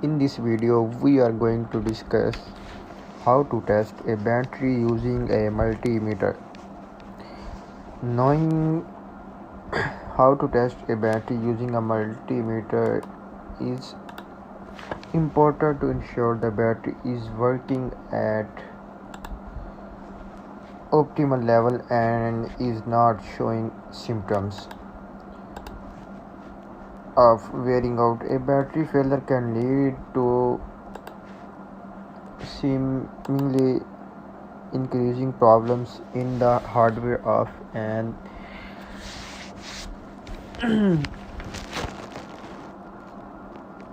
In this video, we are going to discuss how to test a battery using a multimeter. Knowing how to test a battery using a multimeter is important to ensure the battery is working at optimal level and is not showing symptoms of wearing out. A battery failure can lead to seemingly increasing problems in the hardware of an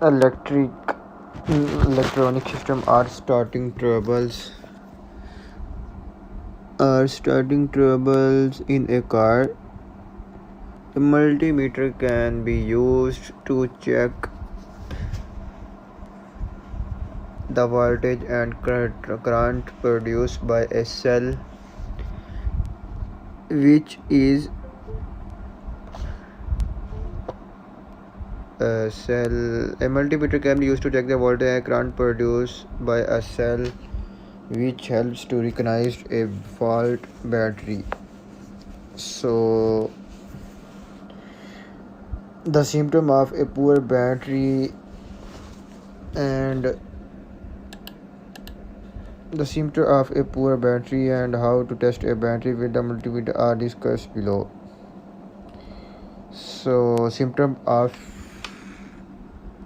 electronic system or starting troubles in a car. A multimeter can be used to check the voltage and current produced by a cell, which is a multimeter can be used to check the voltage and current produced by a cell, which helps to recognize a fault battery. So the symptom of a poor battery and how to test a battery with the multimeter are discussed below. So, symptom of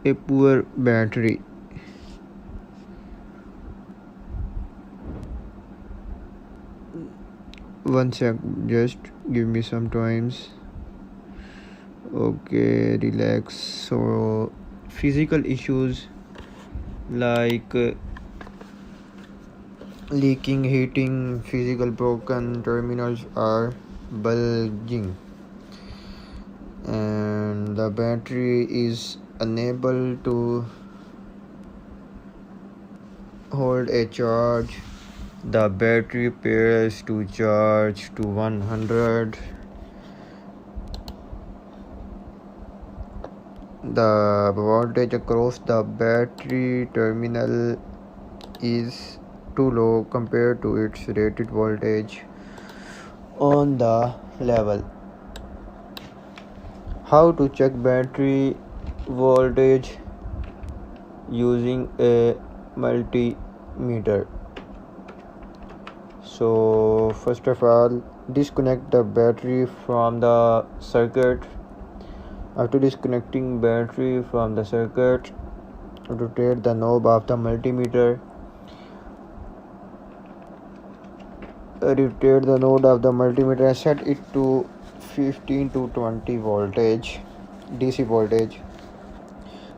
a poor battery. One sec, just give me some times. Okay, relax. So, physical issues like leaking, heating, physical broken terminals are bulging, and the battery is unable to hold a charge. The battery appears to charge to 100. The voltage across the battery terminal is too low compared to its rated voltage on the level. How to check battery voltage using a multimeter. So first of all, disconnect the battery from the circuit. After disconnecting battery from the circuit, rotate the knob of the multimeter. And set it to 15 to 20 voltage DC voltage.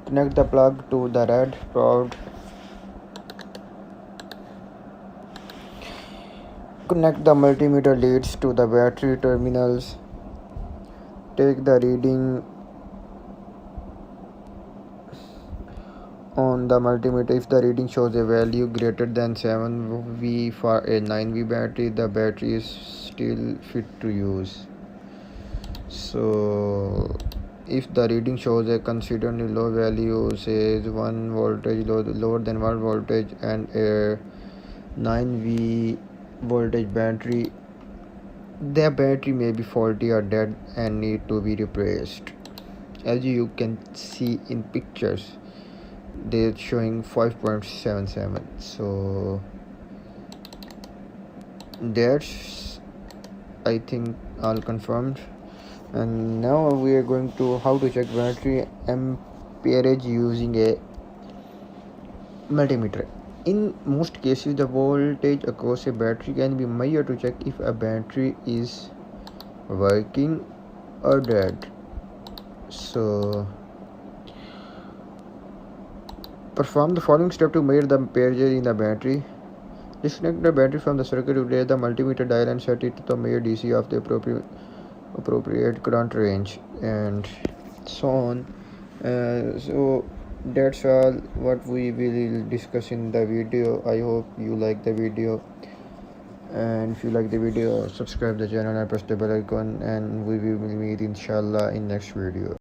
Connect the plug to the red probe. Connect the multimeter leads to the battery terminals. Take the reading on the multimeter. If the reading shows a value greater than 7V for a 9V battery, the battery is still fit to use. So if the reading shows a considerably low value, says 1 voltage lower than 1 voltage, and a 9V voltage battery, the battery may be faulty or dead and need to be replaced. As you can see in pictures, they're showing 5.77. so that's, I think, all confirmed. And now we are going to how to check battery amperage using a multimeter. In most cases, the voltage across a battery can be measured to check if a battery is working or dead. So perform the following step to measure the amperage in the battery. Disconnect the battery from the circuit, replace the multimeter dial and set it to the measure DC of the appropriate current range, and so on. So that's all what we will discuss in the video. I hope you like the video, and if you like the video, subscribe the channel and press the bell icon, and we will meet inshallah in next video.